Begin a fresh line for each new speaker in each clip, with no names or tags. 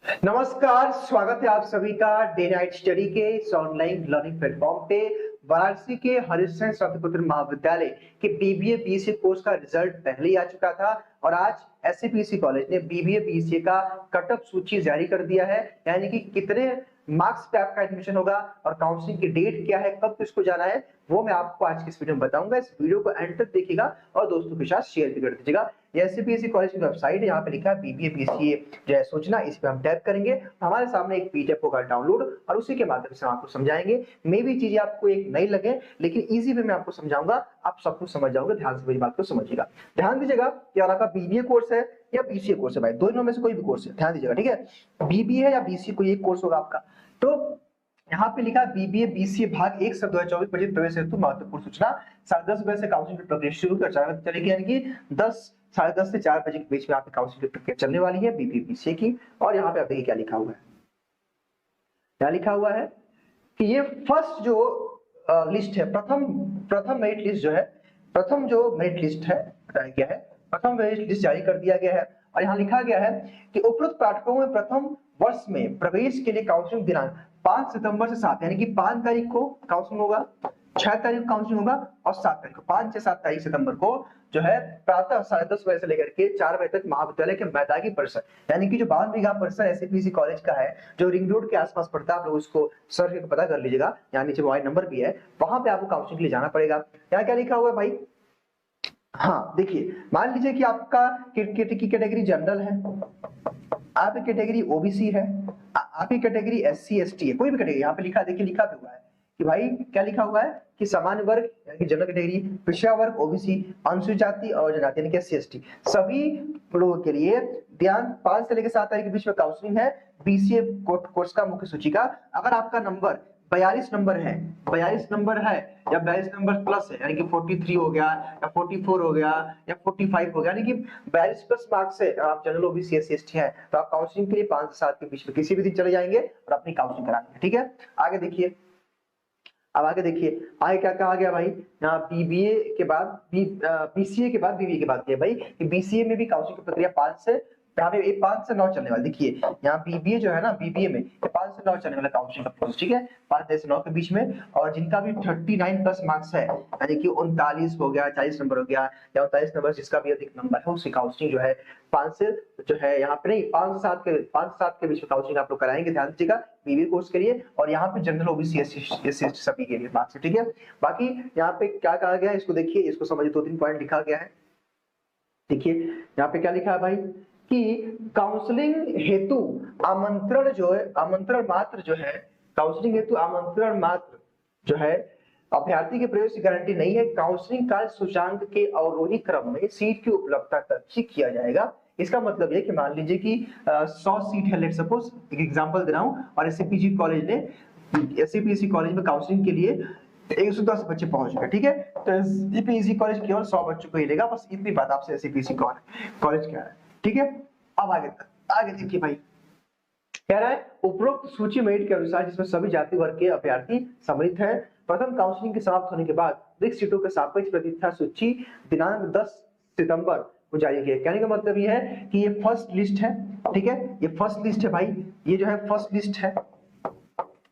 नमस्कार, स्वागत है आप सभी का डे नाइट स्टडी के इस ऑनलाइन लर्निंग प्लेटफॉर्म पे। वाराणसी के हरिश्चंद्र स्नातकोत्तर महाविद्यालय के बीबीए बीसीए कोर्स का रिजल्ट पहले ही आ चुका था और आज एससीपीसी कॉलेज ने बीबीए बीसीए का कट ऑफ सूची जारी कर दिया है। यानी कि कितने मार्क्स पे आपका एडमिशन होगा और काउंसलिंग की डेट क्या है, कब किसको जाना है, वो मैं आपको आज की इस वीडियो में बताऊंगा। इस वीडियो को एंड तक देखिएगा और दोस्तों के साथ शेयर भी कर दीजिएगा। एससीपीसी कॉलेज की वेबसाइट है, यहाँ पे लिखा है बीबीए बीसीए जो है सूचना, इस पे हम टैप करेंगे तो हमारे सामने एक पीडीएफ होगा डाउनलोड और उसी के माध्यम से हम आपको समझाएंगे। मे भी चीजें आपको एक नई लगे लेकिन इजी वे में आपको समझाऊंगा, आप सब कुछ समझ जाओगे। ध्यान से मेरी बात को समझिएगा, ध्यान दीजिएगा कि और आपका बीबीए कोर्स है या बीसीए कोर्स है भाई, दोनों में से कोई भी कोर्स है, ध्यान दीजिएगा ठीक है। बीबीए है या बीसीए कोई एक कोर्स होगा आपका। तो यहाँ पे लिखा बीबीए बीसीए भाग 1 से 2024 बजे प्रवेश हेतु महत्वपूर्ण सूचना। 10:30 बजे से काउंसलिंग की प्रक्रिया शुरू कर 4 बजे चलेगी, यानी कि 10 साढ़े 10 से 4 बजे के बीच में आपकी काउंसलिंग की प्रक्रिया चलने वाली है बीबीए बीसीए की। और यहाँ पे आप देखिए क्या लिखा हुआ है, क्या लिखा हुआ है कि ये फर्स्ट जो लिस्ट है, प्रथम मेरिट लिस्ट जो है, प्रथम जो मेरिट लिस्ट है बताया गया है, प्रथम मेरिट लिस्ट जारी कर दिया गया है। और यहाँ लिखा गया है कि उपरोक्त पाठ्यक्रमों में प्रथम वर्ष में प्रवेश के लिए काउंसलिंग दिनांक 5 सितंबर से 7, यानी कि 5 तारीख को काउंसलिंग होगा, 6 तारीख को काउंसलिंग होगा और 7 तारीख को, 5 से 7 तारीख सितंबर को जो है प्रातः 10:30 बजे से लेकर के 4 बजे तक महाविद्यालय के मैदानी परिसर, यानी कि जो 52 बीघा परिसर एससीपीसी कॉलेज का है जो रिंग रोड के आसपास पड़ता है, आप लोग उसको सर्च करके पता कर लीजिएगा, यहाँ नीचे मोबाइल नंबर भी है, वहां पे आपको काउंसलिंग के लिए जाना पड़ेगा। यहाँ क्या लिखा हुआ है भाई, हाँ देखिए, मान लीजिए कि आपका की कैटेगरी जनरल है, आपकी कैटेगरी ओबीसी है, आपकी कैटेगरी एससी एसटी है, कोई भी कैटेगरी, यहाँ पे लिखा देखिए, लिखा भी हुआ है कि भाई क्या लिखा हुआ है कि सामान्य वर्ग यानी कि जनरल कैटेगरी, पिछड़ा वर्ग ओबीसी, अनुसूचित जाति और जनजाति यानी कि एससी एसटी, सभी लोगों के लिए ध्यान 5 से लेकर 7 तारीख के बीच में काउंसलिंग है बीसीए कोर्स का मुख्य सूची का। अगर आपका नंबर 42 नंबर है, 42 नंबर है या 42 नंबर प्लस है, यानी कि 43 हो गया या 44 हो गया या 45 हो गया, यानी कि 42 प्लस मार्क्स से आप जनरल ओबीसी एससी एसटी है, तो आप काउंसलिंग के लिए 5 से 7 के बीच में किसी भी दिन चले जाएंगे और अपनी काउंसलिंग कराएंगे, ठीक है। आगे देखिए, अब आगे देखिए, आगे क्या कहा गया भाई, यहाँ बीबीए के बाद बीसीए के बाद बीबीए के बाद किया भाई कि बीसीए में भी काउंसलिंग की प्रक्रिया 5 से, यहाँ पे 5 से 9 चलने वाला। देखिए यहाँ बीबीए जो है ना, बीबीए में 5 से 9 चलने वाला काउंसलिंग का प्रोसेस, ठीक है, 5 से 9 के बीच में। और जिनका भी 39 प्लस मार्क्स है, यानी कि 39 हो गया, 40 नंबर हो गया या 39 नंबर, जिसका भी अधिक नंबर है उसकी काउंसलिंग जो है 5 से जो है यहाँ पे नहीं 5 से 7 के बीच में काउंसलिंग आप लोग कराएंगे, ध्यान दीजिएगा बीबीए कोर्स के लिए। और यहाँ पे जनरल ओबीसी एससी सभी के लिए मार्क्स, ठीक है। बाकी यहाँ पे क्या कहा गया है इसको देखिए, इसको समझिए, 2-3 पॉइंट लिखा गया है। देखिए यहाँ पे क्या लिखा है भाई कि काउंसलिंग हेतु आमंत्रण जो है, आमंत्रण मात्र जो है, काउंसलिंग हेतु आमंत्रण मात्र जो है, अभ्यर्थी के प्रवेश की गारंटी नहीं है। काउंसलिंग कार्य सूचांक के अवरोही क्रम में सीट की उपलब्धता तक ही किया जाएगा। इसका मतलब ये कि मान लीजिए कि 100 सीट है, लेट सपोज, एक एग्जांपल दे रहा हूं, और एससीपीसी कॉलेज ने, एससीपीसी कॉलेज में काउंसलिंग के लिए 110 बच्चे पहुंच गए, ठीक है, तो एससीपीसी कॉलेज केवल 100 बच्चों को ही लेगा, बस इतनी बात आपसे एससीपीसी कॉलेज क्या है, ठीक है। अब आगे देखिए भाई, कह रहा है उपरोक्त सूची मेरिट के अनुसार जिसमें सभी जाति वर्ग के अभ्यर्थी सम्मिलित हैं, प्रथम काउंसलिंग के समाप्त होने के बाद रिक्त सीटों के सापेक्ष प्रतिनिधित्व सूची दिनांक 10 सितंबर को जारी किया। कहने का मतलब ये है कि ये फर्स्ट लिस्ट है, ठीक है, ये फर्स्ट लिस्ट है भाई, ये जो है फर्स्ट लिस्ट है,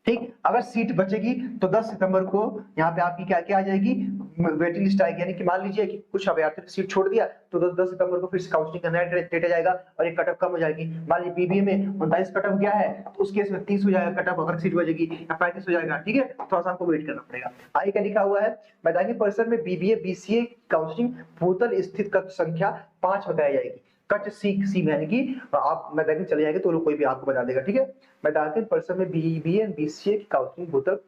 ठीक। अगर सीट बचेगी तो 10 सितंबर को यहाँ पे आपकी क्या क्या आ जाएगी, वेटिंग लिस्ट आएगी, यानी कि मान लीजिए कि कुछ अभ्यर्थी ने सीट छोड़ दिया तो 10 सितंबर को फिर से काउंसलिंग का नया डेट आ जाएगा और एक कटअप कम हो जाएगी। मान लीजिए बीबीए में 39 कटअप गया है तो उस केस में 30 हो जाएगा कटअप, अगर सीट बचेगी, या 35 हो जाएगा, ठीक है, थोड़ा सा आपको वेट करना पड़ेगा। आगे क्या लिखा हुआ है, मैदानी परिसर में बीबीए बीसीए काउंसलिंग भूतल स्थित कक्ष संख्या 5 बताई जाएगी। कट सी में, यानी कि आप मैदानी चले जाएंगे तो लोग कोई भी आपको बता देगा, ठीक है। मैदानी परिसर में बीबीए बीसीए की काउंसलिंग भूतल,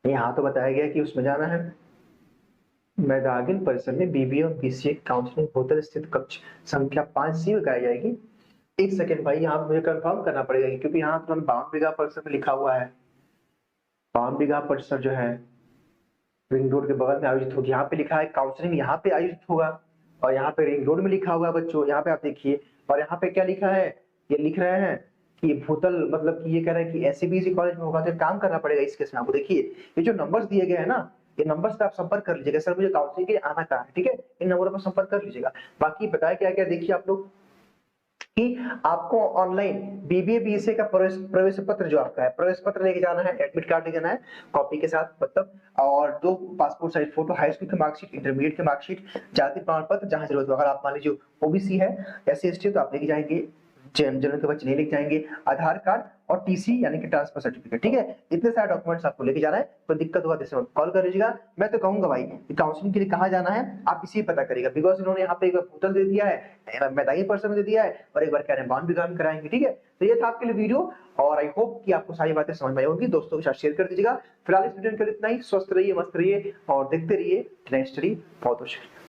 यहाँ तो बताया गया कि उसमें जाना है, मैदानी परिसर में बीबीए और बीसीए काउंसलिंग भूतल स्थित कक्ष संख्या 5 सी लगाई जाएगी। एक सेकेंड भाई, यहाँ मुझे कंफर्म करना पड़ेगा क्योंकि यहाँ तो 52 बीघा परिसर में लिखा हुआ है, 52 बीघा परिसर जो है रिंग रोड के बगल में आयोजित होगी, यहाँ पे लिखा है काउंसलिंग यहाँ पे आयोजित होगा, और यहाँ पे रिंग रोड में लिखा हुआ है बच्चों, यहाँ पे आप देखिए। और यहाँ पे क्या लिखा है, ये लिख रहे हैं कि भूतल, मतलब कि ये कह रहे हैं कि एससीपीसी कॉलेज में होगा, तो काम करना पड़ेगा इस केस में आपको। देखिए ये जो नंबर्स दिए गए हैं ना, ये नंबर्स पे आप संपर्क कर लीजिएगा, सर मुझे काउंसलिंग के लिए आना कहाँ है, ठीक है, इन नंबरों पर संपर्क कर लीजिएगा। बाकी बताया क्या क्या देखिए आप लोग कि आपको ऑनलाइन बीबीए बीएससी का प्रवेश पत्र जो आपका है, प्रवेश पत्र लेके जाना है, एडमिट कार्ड ले जाना है कॉपी के साथ मतलब, और 2 passport size photo, high school की मार्कशीट, इंटरमीडिएट की मार्कशीट, जाति प्रमाण पत्र जहां जरूरत हो। अगर आप मान लीजिए ओबीसी है, एससी एसटी तो आप लेके जाएंगे, जनरल के बच्चे नहीं लेके जाएंगे, आधार कार्ड और टीसी यानी कि ट्रांसफर सर्टिफिकेट। ठीक है, इतने सारे डॉक्यूमेंट्स आपको लेके जाना है। कोई दिक्कत होगा तो कॉल कर लीजिएगा। मैं तो कहूंगा भाई काउंसलिंग के लिए कहाँ जाना है आप इसी पता करिएगा, बिकॉज इन्होंने यहाँ पे एक बार पोर्टल दे दिया है, मैदानी पर्सन दे दिया है, और एक बार कह रहे हैं बाउंड एग्जाम कराएंगे। ठीक है, तो ये था आपके लिए वीडियो, और आई होप कि आपको सारी बातें समझ में आई होंगी। दोस्तों के साथ शेयर कर दीजिएगा। फिलहाल इस वीडियो के लिए इतना ही। स्वस्थ रहिए, मस्त रहिए और देखते रहिए नेक्स्ट स्टडी। बहुत बहुत शुक्रिया।